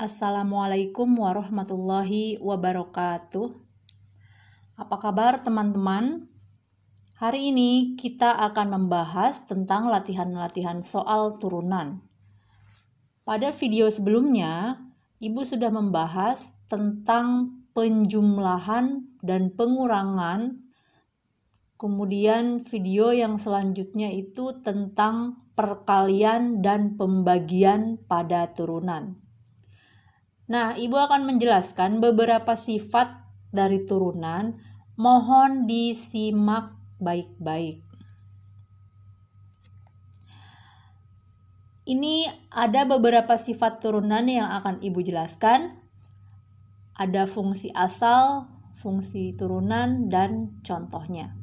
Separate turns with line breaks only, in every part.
Assalamualaikum warahmatullahi wabarakatuh. Apa kabar teman-teman? Hari ini kita akan membahas tentang latihan-latihan soal turunan. Pada video sebelumnya, Ibu sudah membahas tentang penjumlahan dan pengurangan. Kemudian video yang selanjutnya itu tentang perkalian dan pembagian pada turunan. Nah, Ibu akan menjelaskan beberapa sifat dari turunan. Mohon disimak baik-baik. Ini ada beberapa sifat turunan yang akan Ibu jelaskan. Ada fungsi asal, fungsi turunan, dan contohnya.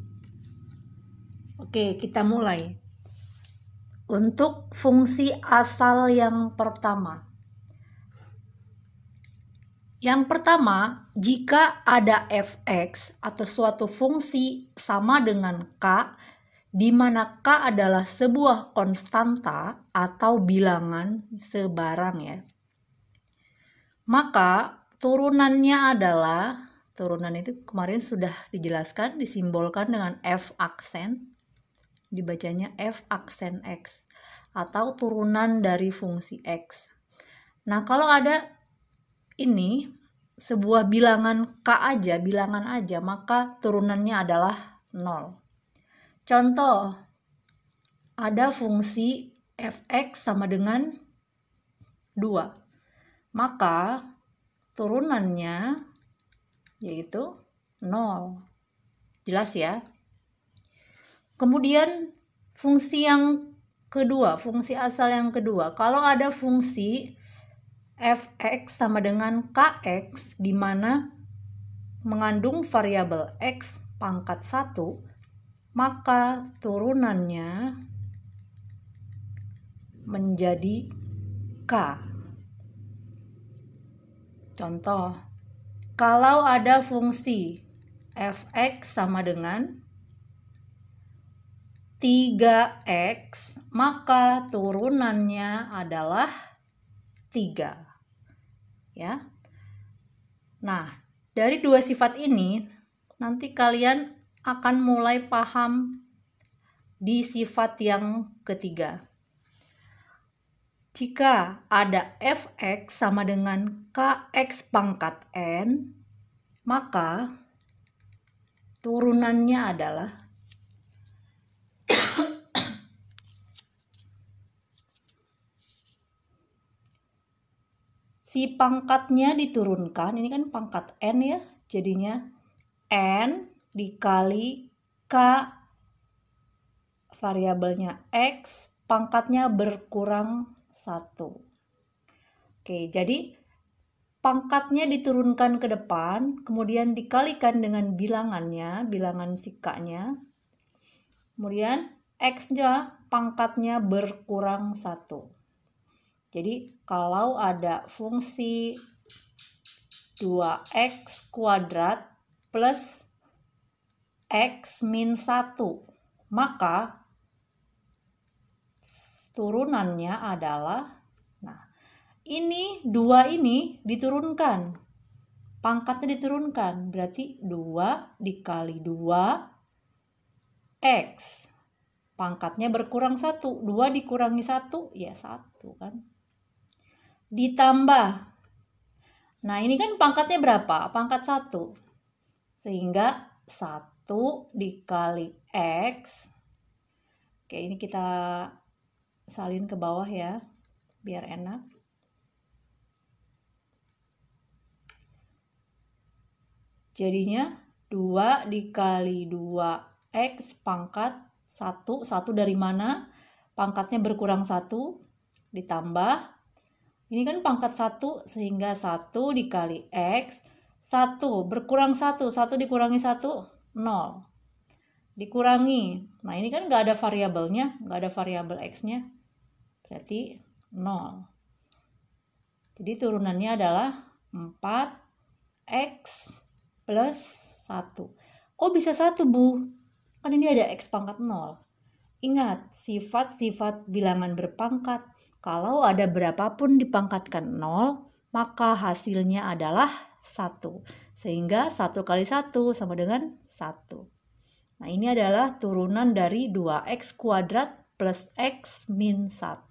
Oke, kita mulai. Untuk fungsi asal yang pertama. Yang pertama, jika ada fx atau suatu fungsi sama dengan k, di mana k adalah sebuah konstanta atau bilangan sebarang ya. Maka turunannya adalah, turunan itu kemarin sudah dijelaskan, disimbolkan dengan f aksen, dibacanya f aksen x, atau turunan dari fungsi x. Nah, kalau ada ini sebuah bilangan bilangan aja, maka turunannya adalah 0. Contoh, ada fungsi fx sama dengan 2, maka turunannya yaitu 0. Jelas ya? Kemudian fungsi yang kedua, fungsi asal yang kedua, kalau ada fungsi fx sama dengan kx di mana mengandung variabel x pangkat 1, maka turunannya menjadi k. Contoh, kalau ada fungsi fx sama dengan 3x, maka turunannya adalah 3. Ya. Nah, dari dua sifat ini nanti kalian akan mulai paham di sifat yang ketiga. Jika ada fx sama dengan kx pangkat n, maka turunannya adalah si pangkatnya diturunkan, ini kan pangkat n ya, jadinya n dikali k variabelnya x, pangkatnya berkurang 1. Oke, jadi pangkatnya diturunkan ke depan, kemudian dikalikan dengan bilangannya, bilangan si k-nya, kemudian x-nya pangkatnya berkurang 1. Jadi kalau ada fungsi 2x kuadrat plus x min 1, maka turunannya adalah, nah ini 2 ini diturunkan, pangkatnya diturunkan, berarti 2 dikali 2 x, pangkatnya berkurang 1, 2 dikurangi 1, ya 1 kan. Ditambah, nah ini kan pangkatnya berapa? Pangkat 1, sehingga 1 dikali x. Oke, ini kita salin ke bawah ya, biar enak. Jadinya 2 dikali 2x pangkat 1, 1 dari mana? Pangkatnya berkurang 1, ditambah. Ini kan pangkat 1, sehingga 1 dikali x, 1 berkurang 1, 1 dikurangi 1, 0. Dikurangi, nah ini kan nggak ada variabelnya, nggak ada variabel x-nya, berarti 0. Jadi turunannya adalah 4x plus 1. Kok bisa 1, Bu? Kan ini ada x pangkat 0. Ingat, sifat-sifat bilangan berpangkat. Kalau ada berapapun dipangkatkan 0, maka hasilnya adalah 1. Sehingga 1 kali 1 sama dengan 1. Nah, ini adalah turunan dari 2x kuadrat plus x min 1.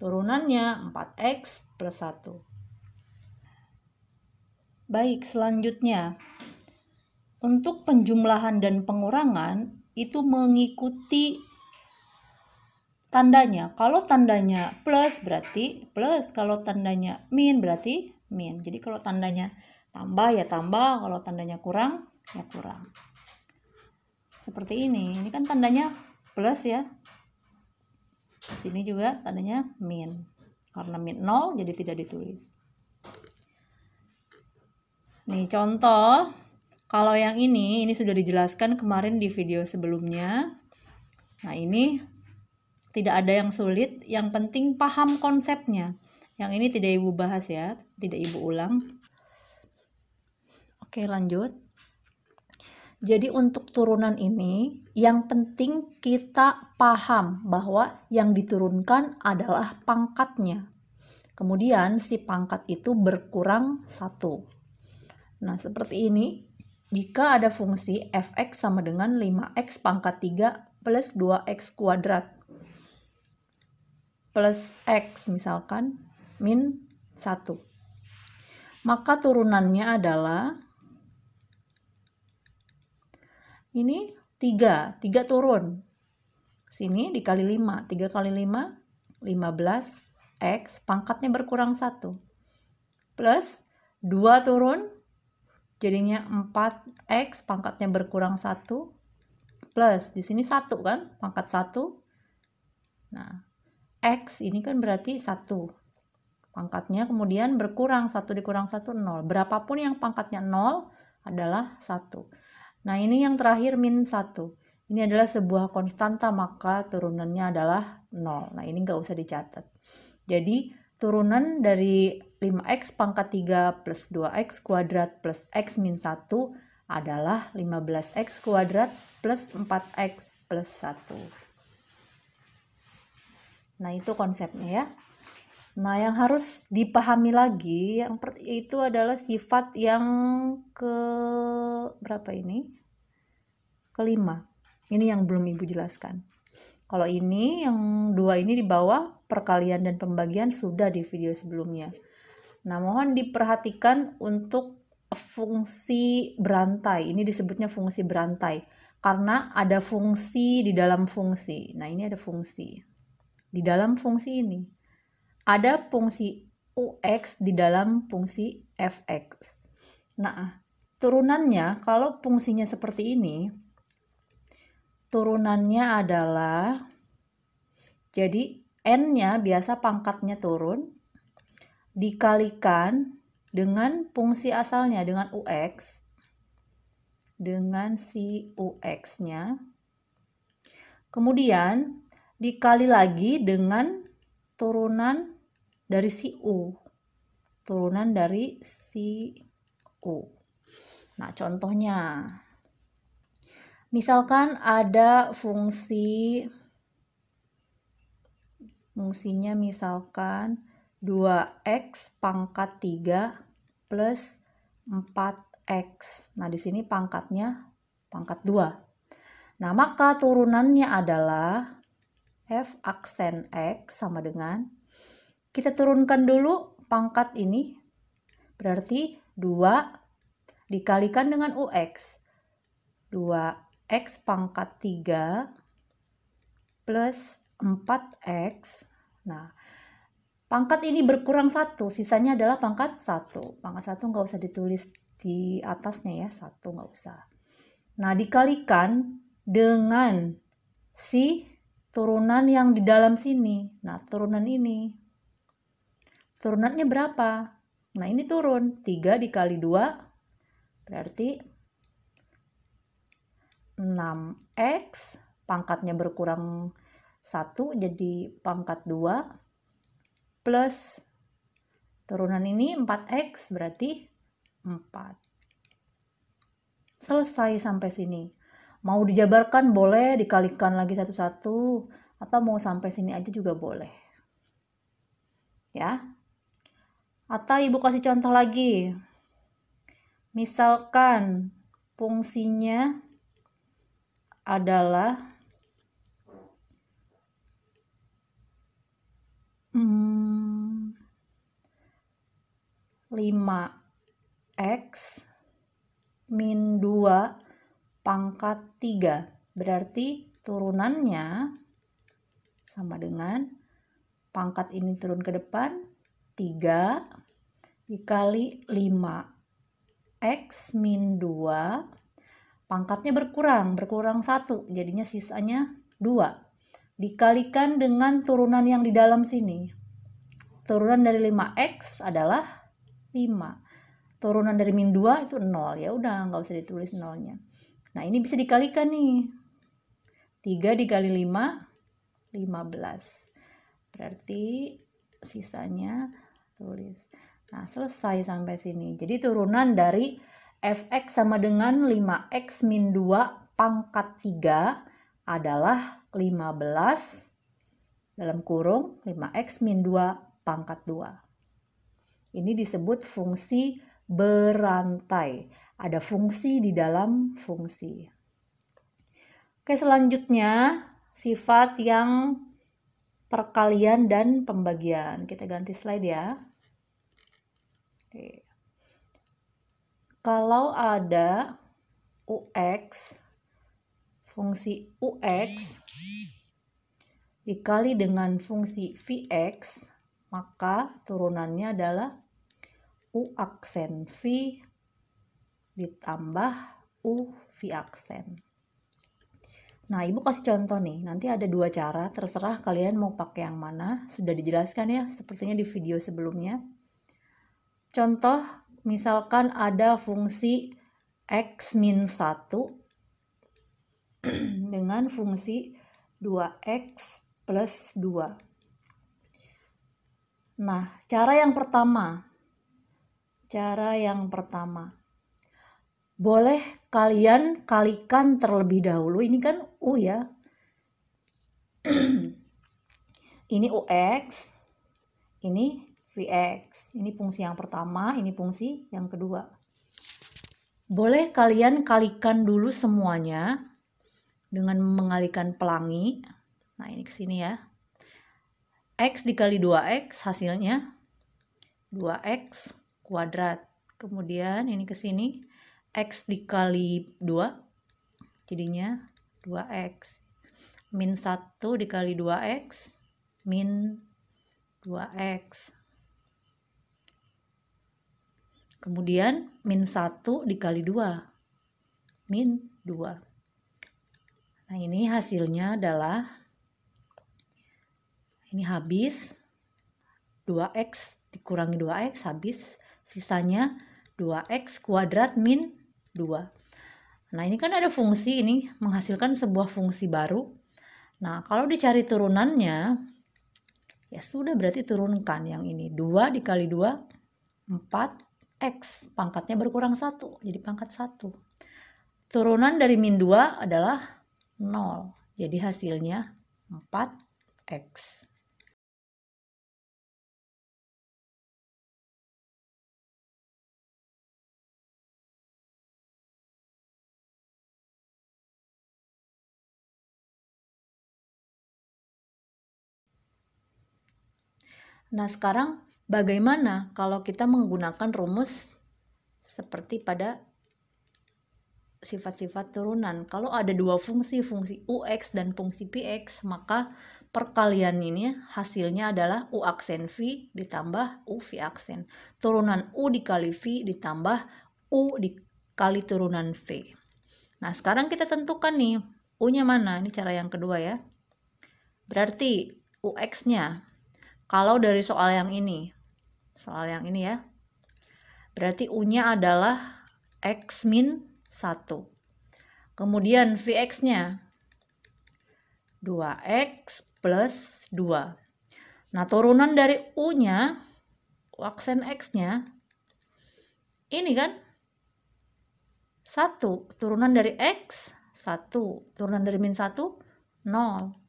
Turunannya 4x plus 1. Baik, selanjutnya. Untuk penjumlahan dan pengurangan itu mengikuti tandanya. Kalau tandanya plus berarti plus, kalau tandanya min berarti min. Jadi kalau tandanya tambah ya tambah, kalau tandanya kurang ya kurang. Seperti ini kan tandanya plus ya. Di sini juga tandanya min. Karena min 0 jadi tidak ditulis. Nih contoh, kalau yang ini sudah dijelaskan kemarin di video sebelumnya. Nah, ini tidak ada yang sulit, yang penting paham konsepnya. Yang ini tidak Ibu bahas ya, tidak Ibu ulang. Oke, lanjut. Jadi untuk turunan ini, yang penting kita paham bahwa yang diturunkan adalah pangkatnya. Kemudian si pangkat itu berkurang 1. Nah, seperti ini. Jika ada fungsi fx sama dengan 5x pangkat 3 plus 2x kuadrat plus x misalkan min 1. Maka turunannya adalah ini 3 turun. Sini dikali 5, 3 kali 5, 15x pangkatnya berkurang 1. Plus 2 turun, jadinya 4x pangkatnya berkurang 1. Plus, di sini 1 kan, pangkat 1. Nah, x ini kan berarti 1. Pangkatnya kemudian berkurang, 1 dikurang 1, 0. Berapapun yang pangkatnya 0 adalah 1. Nah, ini yang terakhir min 1. Ini adalah sebuah konstanta, maka turunannya adalah 0. Nah, ini nggak usah dicatat. Jadi, turunan dari 5x pangkat 3 plus 2x kuadrat plus x min 1 adalah 15x kuadrat plus 4x plus 1. Nah, itu konsepnya ya. Nah, yang harus dipahami lagi itu adalah sifat yang berapa ini? Kelima. Ini yang belum Ibu jelaskan. Kalau ini yang 2 ini di bawah, perkalian dan pembagian sudah di video sebelumnya. Nah, mohon diperhatikan untuk fungsi berantai. Ini disebutnya fungsi berantai karena ada fungsi di dalam fungsi. Nah, ini ada fungsi. Di dalam fungsi ini ada fungsi ux di dalam fungsi fx. Nah, turunannya kalau fungsinya seperti ini, turunannya adalah, jadi n-nya biasa pangkatnya turun, dikalikan dengan fungsi asalnya, dengan ux, dengan si ux-nya, kemudian dikali lagi dengan turunan dari si u, turunan dari si u. Nah, contohnya, misalkan ada fungsinya misalkan 2x pangkat 3 plus 4x. Nah, di sini pangkatnya pangkat 2. Nah, maka turunannya adalah f aksen x sama dengan, kita turunkan dulu pangkat ini, berarti 2 dikalikan dengan ux. 2x pangkat 3 plus 4x. Nah, pangkat ini berkurang 1, sisanya adalah pangkat 1. Pangkat 1 nggak usah ditulis di atasnya ya, 1 nggak usah. Nah, dikalikan dengan si turunan yang di dalam sini. Nah, turunan ini. Turunannya berapa? Nah, ini turun. 3 dikali 2 berarti 6x, pangkatnya berkurang 1 jadi pangkat 2, plus turunan ini 4x berarti 4. Selesai sampai sini. Mau dijabarkan boleh, dikalikan lagi satu-satu, atau mau sampai sini aja juga boleh. Ya. Atau Ibu kasih contoh lagi. Misalkan fungsinya adalah 5x min 2 pangkat 3. Berarti turunannya sama dengan pangkat ini turun ke depan, 3 dikali 5x min 2, pangkatnya berkurang 1, jadinya sisanya 2. Dikalikan dengan turunan yang di dalam sini. Turunan dari 5x adalah 5. Turunan dari min 2 itu 0. Ya udah, nggak usah ditulis nolnya. Nah, ini bisa dikalikan nih. 3 dikali 5, 15. Berarti sisanya tulis. Nah, selesai sampai sini. Jadi turunan dari fx sama dengan 5x min 2 pangkat 3 adalah 15 dalam kurung 5x min 2 pangkat 2. Ini disebut fungsi berantai. Ada fungsi di dalam fungsi. Oke, selanjutnya sifat yang perkalian dan pembagian. Kita ganti slide ya. Oke. Kalau ada ux, fungsi ux dikali dengan fungsi vx, maka turunannya adalah u aksen v ditambah u v aksen. Nah, Ibu kasih contoh nih, nanti ada 2 cara, terserah kalian mau pakai yang mana, sudah dijelaskan ya, sepertinya di video sebelumnya. Contoh, misalkan ada fungsi x min 1 dengan fungsi 2x plus 2. Nah, cara yang pertama, boleh kalian kalikan terlebih dahulu. Ini kan U ya. Ini UX, ini VX. Ini fungsi yang pertama, ini fungsi yang kedua. Boleh kalian kalikan dulu semuanya dengan mengalihkan pelangi. Nah, ini ke sini ya. X dikali 2X hasilnya 2X kuadrat. Kemudian ini ke sini. X dikali 2 jadinya 2x min 1 dikali 2x min 2x, kemudian min 1 dikali 2 min 2. Nah, ini hasilnya adalah ini habis 2x dikurangi 2x habis, sisanya 2x kuadrat min 2. Nah, ini kan ada fungsi ini menghasilkan sebuah fungsi baru. Nah, kalau dicari turunannya, ya sudah berarti turunkan yang ini. 2 dikali 2, 4x. Pangkatnya berkurang 1, jadi pangkat 1. Turunan dari min 2 adalah 0. Jadi hasilnya 4x. Nah, sekarang bagaimana kalau kita menggunakan rumus seperti pada sifat-sifat turunan? Kalau ada 2 fungsi ux dan fungsi px, maka perkalian ini hasilnya adalah u aksen v ditambah u v aksen. Turunan u dikali v ditambah u dikali turunan v. Nah, sekarang kita tentukan nih, u-nya mana? Ini cara yang kedua ya. Berarti ux-nya, kalau dari soal yang ini ya, berarti u-nya adalah x min 1. Kemudian vx-nya 2x plus 2. Nah, turunan dari u-nya, u aksen x-nya, ini kan 1. Turunan dari x, 1. Turunan dari min 1, 0.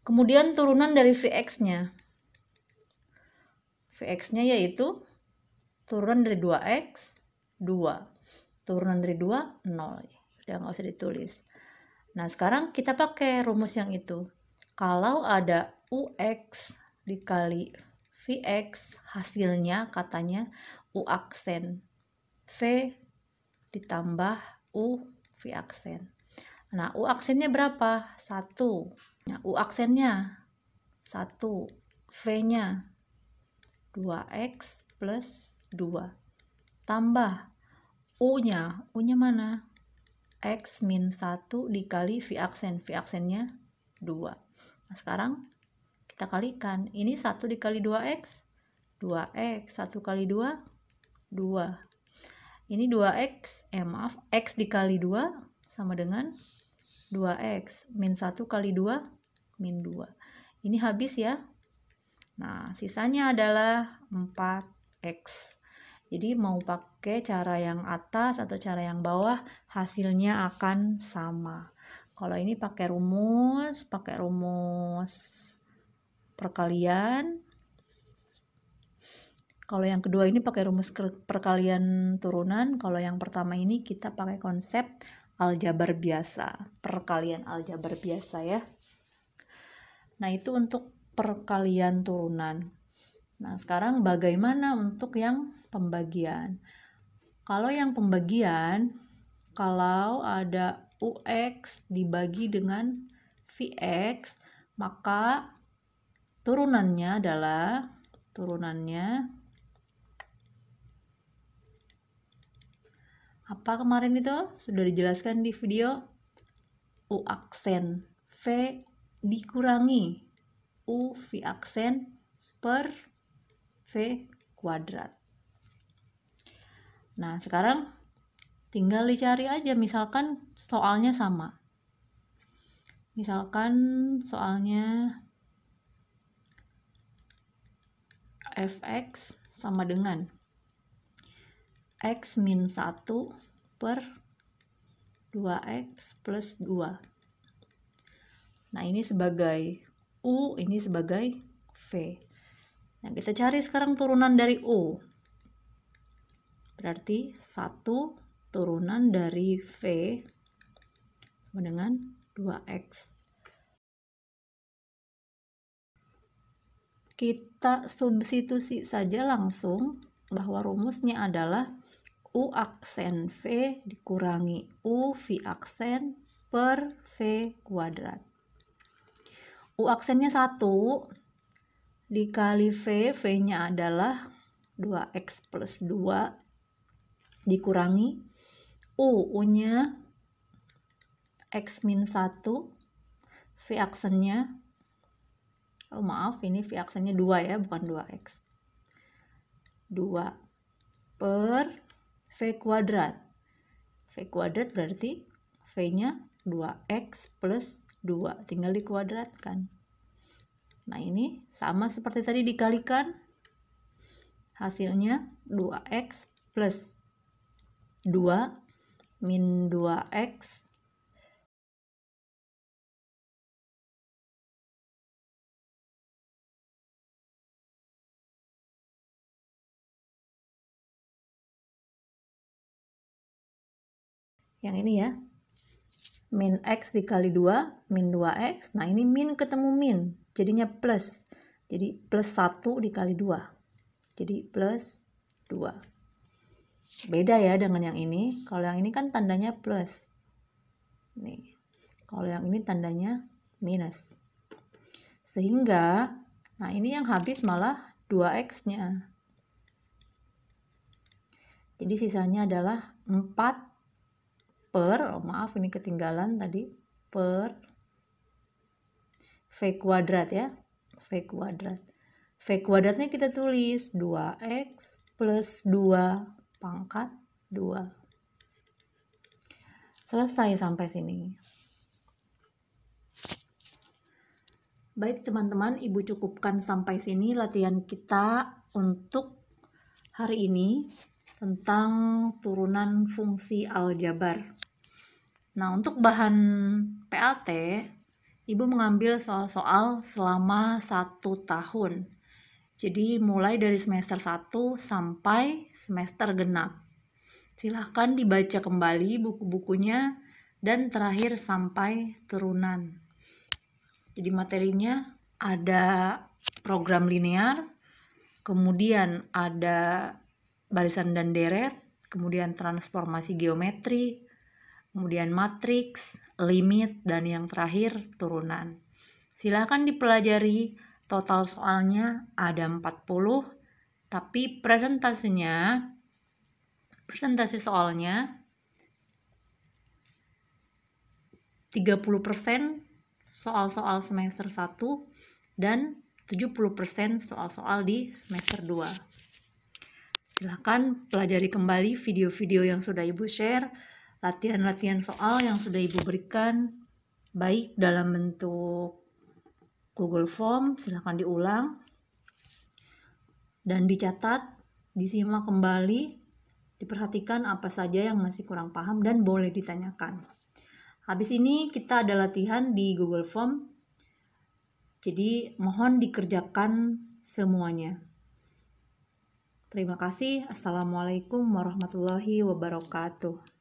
Kemudian turunan dari vx-nya. Vx-nya yaitu turunan dari 2x, 2. Turunan dari 2, 0. Udah nggak usah ditulis. Nah, sekarang kita pakai rumus yang itu. Kalau ada ux dikali vx, hasilnya katanya u aksen. V ditambah u v aksen. Nah, u aksennya berapa? 1. Nah, u aksennya 1. V-nya 2x plus 2. Tambah u-nya. U-nya mana? X min 1 dikali V aksen. V aksennya 2. Nah, sekarang kita kalikan. Ini 1 dikali 2x. 2x. 1 kali 2. 2. Ini 2x. Maaf. X dikali 2 sama dengan 2x. Min 1 kali 2. Min 2. Ini habis ya. Nah, sisanya adalah 4x. Jadi mau pakai cara yang atas atau cara yang bawah, hasilnya akan sama. Kalau ini pakai rumus perkalian. Kalau yang kedua ini pakai rumus perkalian turunan. Kalau yang pertama ini kita pakai konsep aljabar biasa, perkalian aljabar biasa ya. Nah, itu untuk perkalian turunan. Nah, sekarang bagaimana untuk yang pembagian? Kalau yang pembagian, kalau ada ux dibagi dengan vx, maka turunannya adalah apa kemarin itu? Sudah dijelaskan di video. U aksen V dikurangi U V aksen per V kuadrat. Nah, sekarang tinggal dicari aja, misalkan soalnya sama. Misalkan soalnya fx sama dengan x min 1 per 2x plus 2. Nah, ini sebagai U, ini sebagai V. Nah, kita cari sekarang turunan dari U. Berarti 1 turunan dari V sama dengan 2x. Kita substitusi saja langsung bahwa rumusnya adalah U aksen V dikurangi U V aksen per V kuadrat. U aksennya 1 dikali V, V-nya adalah 2x plus 2 dikurangi U-nya x min 1, V aksennya, oh maaf, ini V aksennya 2 ya, bukan 2x. 2 per V kuadrat. V kuadrat berarti V-nya 2x plus 2, tinggal dikuadratkan. Nah, ini sama seperti tadi dikalikan, hasilnya 2x plus 2 min 2x yang ini ya, min x dikali 2 min 2x. Nah, ini min ketemu min jadinya plus, jadi plus 1 dikali 2 jadi plus 2. Beda ya dengan yang ini. Kalau yang ini kan tandanya plus nih, kalau yang ini tandanya minus, sehingga nah ini yang habis malah 2x nya, jadi sisanya adalah 4 per, oh maaf ini ketinggalan tadi, per V kuadrat ya, V kuadrat. V kuadratnya kita tulis 2x plus 2 pangkat 2. Selesai sampai sini. Baik teman-teman, Ibu cukupkan sampai sini latihan kita untuk hari ini tentang turunan fungsi aljabar. Nah, untuk bahan PAT, Ibu mengambil soal-soal selama 1 tahun. Jadi mulai dari semester 1 sampai semester genap. Silahkan dibaca kembali buku-bukunya dan terakhir sampai turunan. Jadi materinya ada program linear, kemudian ada barisan dan deret, kemudian transformasi geometri, kemudian matriks, limit, dan yang terakhir turunan. Silahkan dipelajari, total soalnya ada 40, tapi presentasi soalnya 30% soal-soal semester 1 dan 70% soal-soal di semester 2. Silahkan pelajari kembali video-video yang sudah Ibu share, latihan-latihan soal yang sudah Ibu berikan, baik dalam bentuk Google Form, silahkan diulang dan dicatat, disimak kembali, diperhatikan apa saja yang masih kurang paham dan boleh ditanyakan. Habis ini kita ada latihan di Google Form, jadi mohon dikerjakan semuanya. Terima kasih. Assalamualaikum warahmatullahi wabarakatuh.